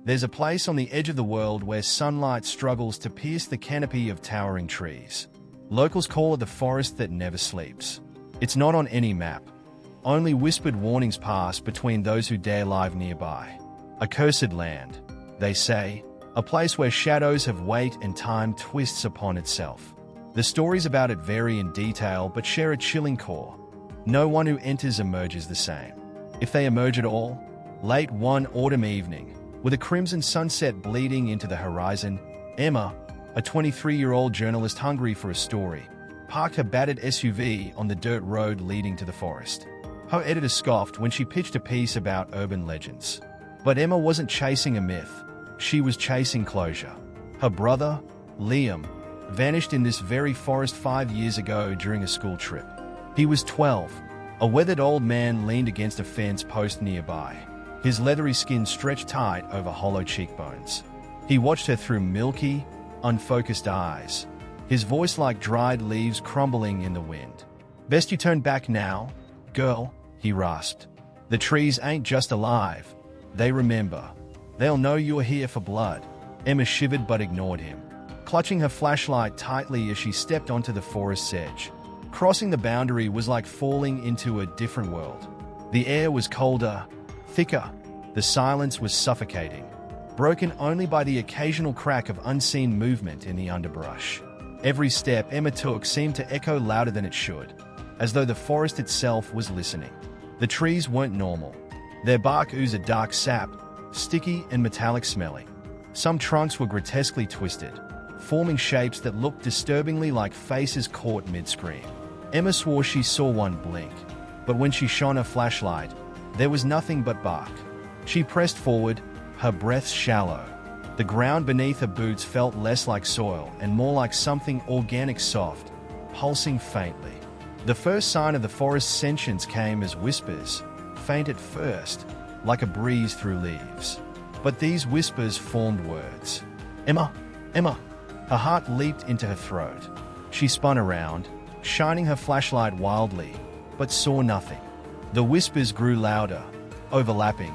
There's a place on the edge of the world where sunlight struggles to pierce the canopy of towering trees. Locals call it the forest that never sleeps. It's not on any map. Only whispered warnings pass between those who dare live nearby. A cursed land, they say, a place where shadows have weight and time twists upon itself. The stories about it vary in detail but share a chilling core. No one who enters emerges the same. If they emerge at all, late one autumn evening, with a crimson sunset bleeding into the horizon, Emma, a 23-year-old journalist hungry for a story, parked her battered SUV on the dirt road leading to the forest. Her editor scoffed when she pitched a piece about urban legends. But Emma wasn't chasing a myth. She was chasing closure. Her brother, Liam, vanished in this very forest 5 years ago during a school trip. He was 12. A weathered old man leaned against a fence post nearby. His leathery skin stretched tight over hollow cheekbones. He watched her through milky, unfocused eyes, his voice like dried leaves crumbling in the wind. "Best you turn back now, girl," he rasped. "The trees ain't just alive. They remember. They'll know you're here for blood." Emma shivered but ignored him, clutching her flashlight tightly as she stepped onto the forest's edge. Crossing the boundary was like falling into a different world. The air was colder, thicker. The silence was suffocating, broken only by the occasional crack of unseen movement in the underbrush. Every step Emma took seemed to echo louder than it should, as though the forest itself was listening. The trees weren't normal. Their bark oozed a dark sap, sticky and metallic smelling. Some trunks were grotesquely twisted, forming shapes that looked disturbingly like faces caught mid-scream. Emma swore she saw one blink, but when she shone her flashlight, there was nothing but bark. She pressed forward, her breath shallow. The ground beneath her boots felt less like soil and more like something organic, soft, pulsing faintly. The first sign of the forest's sentience came as whispers, faint at first, like a breeze through leaves. But these whispers formed words. "Emma! Emma!" Her heart leaped into her throat. She spun around, shining her flashlight wildly, but saw nothing. The whispers grew louder, overlapping,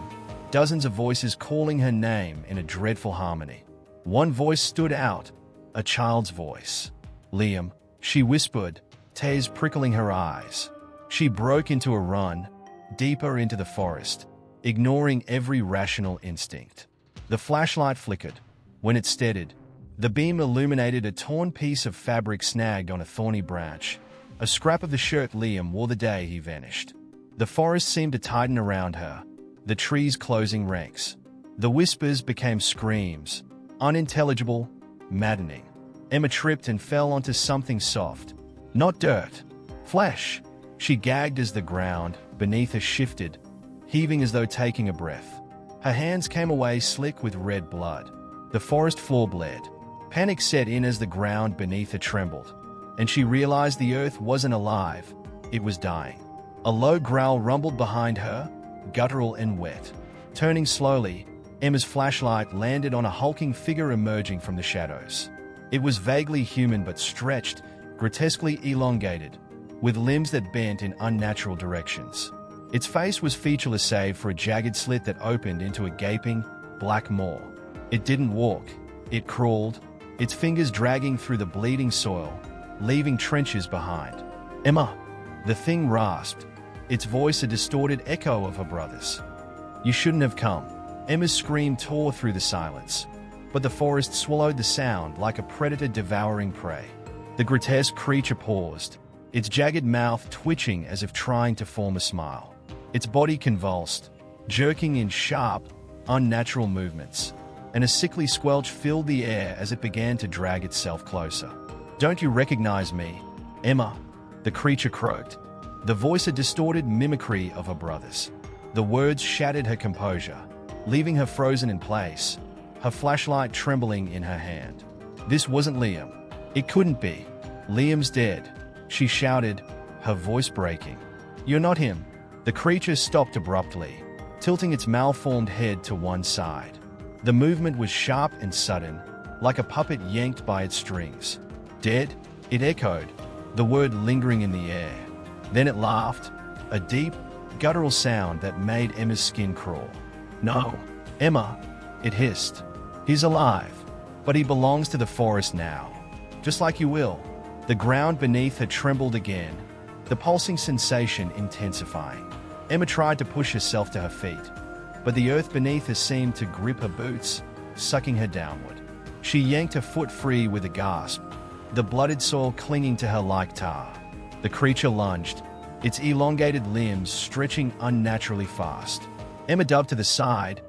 dozens of voices calling her name in a dreadful harmony. One voice stood out, a child's voice. "Liam," she whispered, tears prickling her eyes. She broke into a run, deeper into the forest, ignoring every rational instinct. The flashlight flickered. When it steadied, the beam illuminated a torn piece of fabric snagged on a thorny branch, a scrap of the shirt Liam wore the day he vanished. The forest seemed to tighten around her, the trees closing ranks. The whispers became screams, unintelligible, maddening. Emma tripped and fell onto something soft. Not dirt, flesh. She gagged as the ground beneath her shifted, heaving as though taking a breath. Her hands came away slick with red blood. The forest floor bled. Panic set in as the ground beneath her trembled, and she realized the earth wasn't alive, it was dying. A low growl rumbled behind her, guttural and wet. Turning slowly, Emma's flashlight landed on a hulking figure emerging from the shadows. It was vaguely human but stretched, grotesquely elongated, with limbs that bent in unnatural directions. Its face was featureless save for a jagged slit that opened into a gaping, black maw. It didn't walk, it crawled, its fingers dragging through the bleeding soil, leaving trenches behind. "Emma!" The thing rasped, its voice a distorted echo of her brother's. "You shouldn't have come." Emma's scream tore through the silence, but the forest swallowed the sound like a predator devouring prey. The grotesque creature paused, its jagged mouth twitching as if trying to form a smile. Its body convulsed, jerking in sharp, unnatural movements, and a sickly squelch filled the air as it began to drag itself closer. "Don't you recognize me, Emma?" the creature croaked, the voice a distorted mimicry of her brother's. The words shattered her composure, leaving her frozen in place, her flashlight trembling in her hand. This wasn't Liam. It couldn't be. "Liam's dead," she shouted, her voice breaking. "You're not him." The creature stopped abruptly, tilting its malformed head to one side. The movement was sharp and sudden, like a puppet yanked by its strings. "Dead?" it echoed, the word lingering in the air. Then it laughed, a deep, guttural sound that made Emma's skin crawl. "No, Emma." It hissed. He's alive, but he belongs to the forest now. Just like you will. The ground beneath her trembled again, the pulsing sensation intensifying. Emma tried to push herself to her feet, but the earth beneath her seemed to grip her boots, sucking her downward. She yanked her foot free with a gasp, the blooded soil clinging to her like tar. The creature lunged, its elongated limbs stretching unnaturally fast. Emma dove to the side,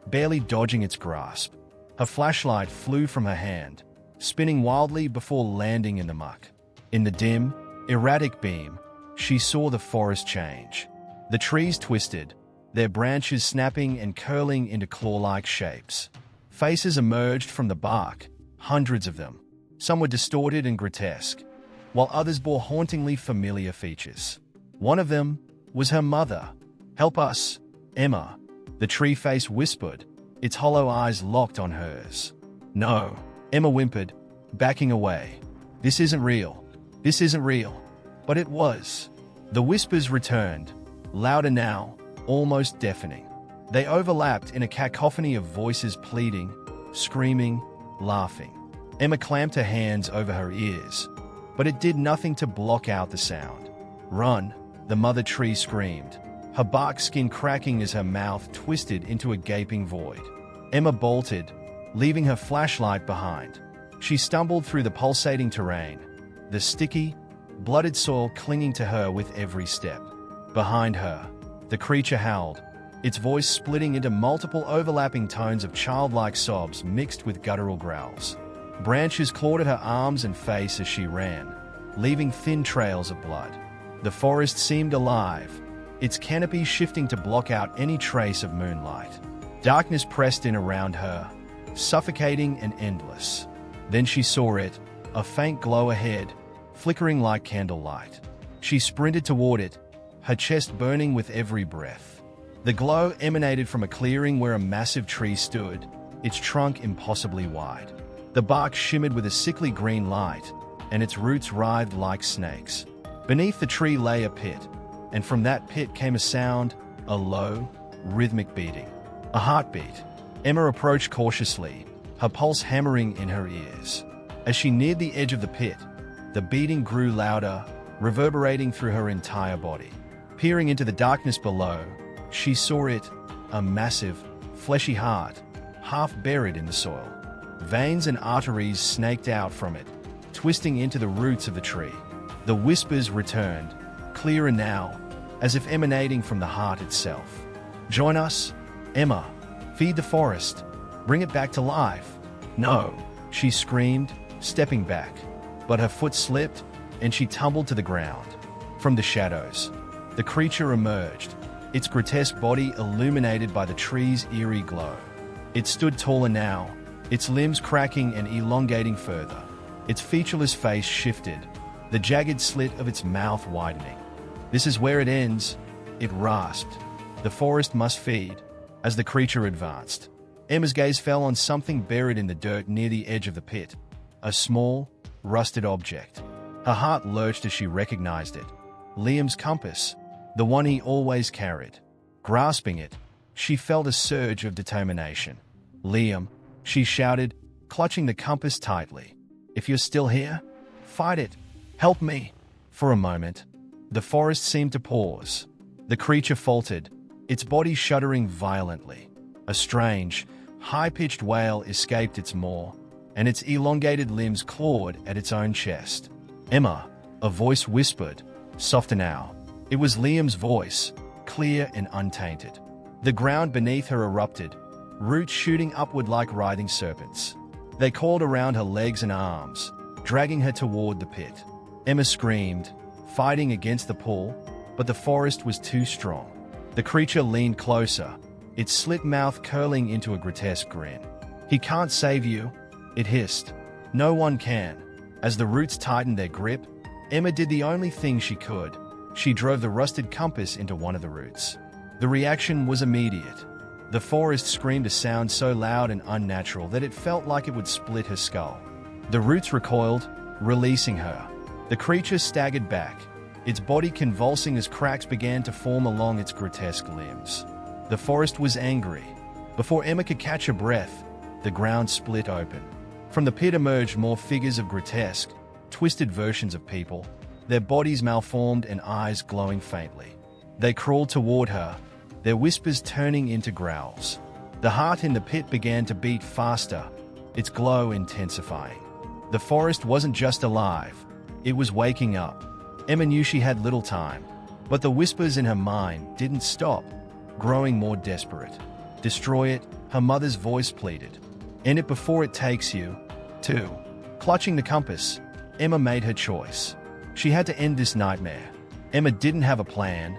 barely dodging its grasp. Her flashlight flew from her hand, spinning wildly before landing in the muck. In the dim, erratic beam, she saw the forest change. The trees twisted, their branches snapping and curling into claw-like shapes. Faces emerged from the bark, hundreds of them. Some were distorted and grotesque, while others bore hauntingly familiar features. One of them was her mother. "Help us, Emma," the tree face whispered, its hollow eyes locked on hers. "No," Emma whimpered, backing away. "This isn't real. This isn't real." But it was. The whispers returned, louder now, almost deafening. They overlapped in a cacophony of voices pleading, screaming, laughing. Emma clamped her hands over her ears, but it did nothing to block out the sound. "Run," the mother tree screamed, her bark skin cracking as her mouth twisted into a gaping void. Emma bolted, leaving her flashlight behind. She stumbled through the pulsating terrain, the sticky, blooded soil clinging to her with every step. Behind her, the creature howled, its voice splitting into multiple overlapping tones of childlike sobs mixed with guttural growls. Branches clawed at her arms and face as she ran, leaving thin trails of blood. The forest seemed alive, its canopy shifting to block out any trace of moonlight. Darkness pressed in around her, suffocating and endless. Then she saw it, a faint glow ahead, flickering like candlelight. She sprinted toward it, her chest burning with every breath. The glow emanated from a clearing where a massive tree stood, its trunk impossibly wide. The bark shimmered with a sickly green light, and its roots writhed like snakes. Beneath the tree lay a pit, and from that pit came a sound, a low, rhythmic beating. A heartbeat. Emma approached cautiously, her pulse hammering in her ears. As she neared the edge of the pit, the beating grew louder, reverberating through her entire body. Peering into the darkness below, she saw it, a massive, fleshy heart, half buried in the soil. Veins and arteries snaked out from it, twisting into the roots of the tree. The whispers returned, clearer now, as if emanating from the heart itself. "Join us, Emma. Feed the forest. Bring it back to life." "No," she screamed, stepping back. But her foot slipped, and she tumbled to the ground. From the shadows, the creature emerged, its grotesque body illuminated by the tree's eerie glow. It stood taller now, its limbs cracking and elongating further. Its featureless face shifted, the jagged slit of its mouth widening. "This is where it ends," it rasped. "The forest must feed." As the creature advanced, Emma's gaze fell on something buried in the dirt near the edge of the pit, a small, rusted object. Her heart lurched as she recognized it. Liam's compass, the one he always carried. Grasping it, she felt a surge of determination. "Liam," she shouted, clutching the compass tightly. "If you're still here, fight it. Help me." For a moment, the forest seemed to pause. The creature faltered, its body shuddering violently. A strange, high-pitched wail escaped its maw, and its elongated limbs clawed at its own chest. "Emma," a voice whispered, softer now. It was Liam's voice, clear and untainted. The ground beneath her erupted, roots shooting upward like writhing serpents. They coiled around her legs and arms, dragging her toward the pit. Emma screamed, fighting against the pull, but the forest was too strong. The creature leaned closer, its slit mouth curling into a grotesque grin. "He can't save you," it hissed. "No one can." As the roots tightened their grip, Emma did the only thing she could. She drove the rusted compass into one of the roots. The reaction was immediate. The forest screamed a sound so loud and unnatural that it felt like it would split her skull. The roots recoiled, releasing her. The creature staggered back, its body convulsing as cracks began to form along its grotesque limbs. The forest was angry. Before Emma could catch her breath, the ground split open. From the pit emerged more figures of grotesque, twisted versions of people, their bodies malformed and eyes glowing faintly. They crawled toward her, their whispers turning into growls. The heart in the pit began to beat faster, its glow intensifying. The forest wasn't just alive, it was waking up. Emma knew she had little time, but the whispers in her mind didn't stop, growing more desperate. Destroy it, her mother's voice pleaded. End it before it takes you, too. Clutching the compass, Emma made her choice. She had to end this nightmare. Emma didn't have a plan,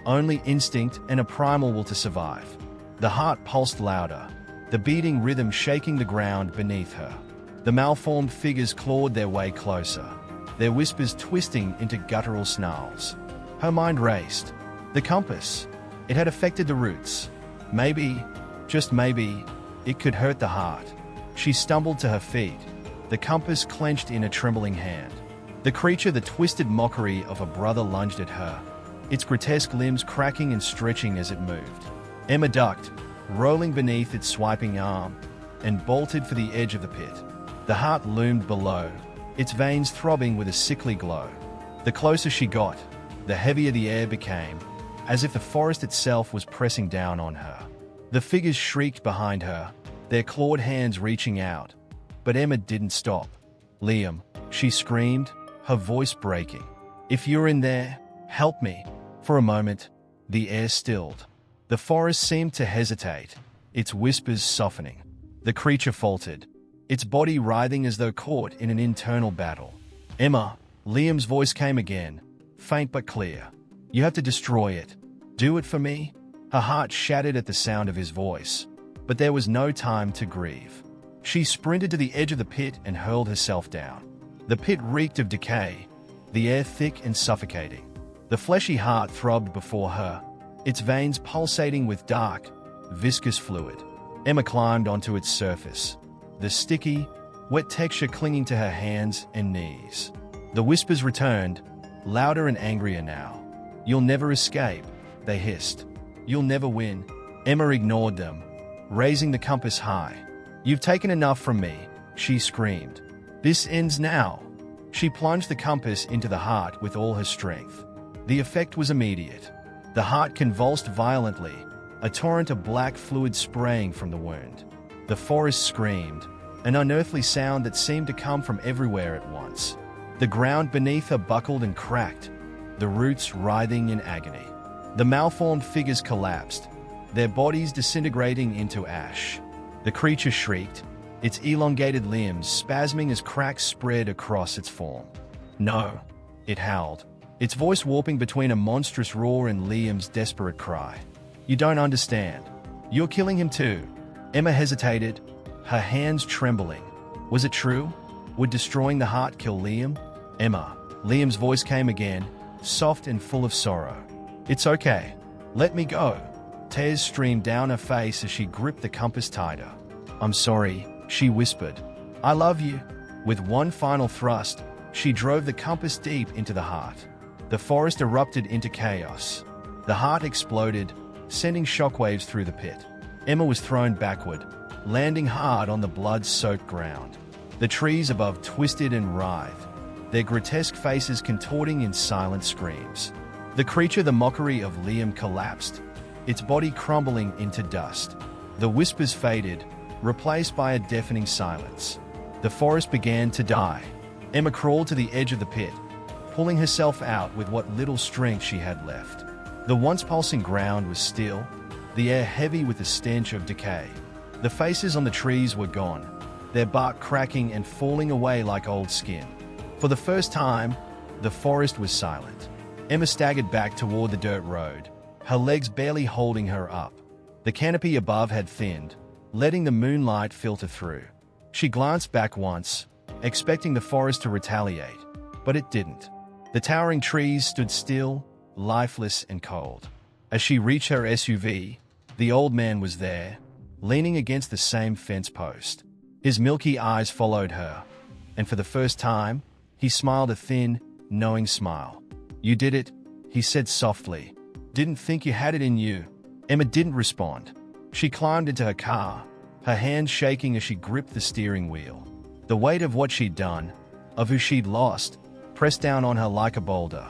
only instinct and a primal will to survive. The heart pulsed louder, the beating rhythm shaking the ground beneath her. The malformed figures clawed their way closer, their whispers twisting into guttural snarls. Her mind raced. The compass. It had affected the roots. Maybe, just maybe, it could hurt the heart. She stumbled to her feet, the compass clenched in a trembling hand. The creature, the twisted mockery of a brother, lunged at her, its grotesque limbs cracking and stretching as it moved. Emma ducked, rolling beneath its swiping arm, and bolted for the edge of the pit. The heart loomed below, its veins throbbing with a sickly glow. The closer she got, the heavier the air became, as if the forest itself was pressing down on her. The figures shrieked behind her, their clawed hands reaching out. But Emma didn't stop. Liam, she screamed, her voice breaking. If you're in there, help me. For a moment, the air stilled. The forest seemed to hesitate, its whispers softening. The creature faltered, its body writhing as though caught in an internal battle. Emma, Liam's voice came again, faint but clear. You have to destroy it. Do it for me? Her heart shattered at the sound of his voice, but there was no time to grieve. She sprinted to the edge of the pit and hurled herself down. The pit reeked of decay, the air thick and suffocating. The fleshy heart throbbed before her, its veins pulsating with dark, viscous fluid. Emma climbed onto its surface, the sticky, wet texture clinging to her hands and knees. The whispers returned, louder and angrier now. You'll never escape, they hissed. You'll never win. Emma ignored them, raising the compass high. You've taken enough from me, she screamed. This ends now. She plunged the compass into the heart with all her strength. The effect was immediate. The heart convulsed violently, a torrent of black fluid spraying from the wound. The forest screamed, an unearthly sound that seemed to come from everywhere at once. The ground beneath her buckled and cracked, the roots writhing in agony. The malformed figures collapsed, their bodies disintegrating into ash. The creature shrieked, its elongated limbs spasming as cracks spread across its form. No, it howled, its voice warping between a monstrous roar and Liam's desperate cry. You don't understand. You're killing him too. Emma hesitated, her hands trembling. Was it true? Would destroying the heart kill Liam? Emma, Liam's voice came again, soft and full of sorrow. It's okay. Let me go. Tears streamed down her face as she gripped the compass tighter. I'm sorry, she whispered. I love you. With one final thrust, she drove the compass deep into the heart. The forest erupted into chaos. The heart exploded, sending shockwaves through the pit. Emma was thrown backward, landing hard on the blood-soaked ground. The trees above twisted and writhed, their grotesque faces contorting in silent screams. The creature, the mockery of Liam, collapsed, its body crumbling into dust. The whispers faded, replaced by a deafening silence. The forest began to die. Emma crawled to the edge of the pit, pulling herself out with what little strength she had left. The once pulsing ground was still, the air heavy with the stench of decay. The faces on the trees were gone, their bark cracking and falling away like old skin. For the first time, the forest was silent. Emma staggered back toward the dirt road, her legs barely holding her up. The canopy above had thinned, letting the moonlight filter through. She glanced back once, expecting the forest to retaliate, but it didn't. The towering trees stood still, lifeless and cold. As she reached her SUV, the old man was there, leaning against the same fence post. His milky eyes followed her, and for the first time, he smiled a thin, knowing smile. You did it, he said softly. Didn't think you had it in you. Emma didn't respond. She climbed into her car, her hands shaking as she gripped the steering wheel. The weight of what she'd done, of who she'd lost, pressed down on her like a boulder.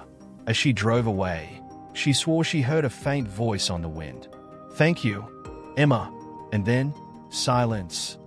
As she drove away, she swore she heard a faint voice on the wind. "Thank you, Emma." And then, silence.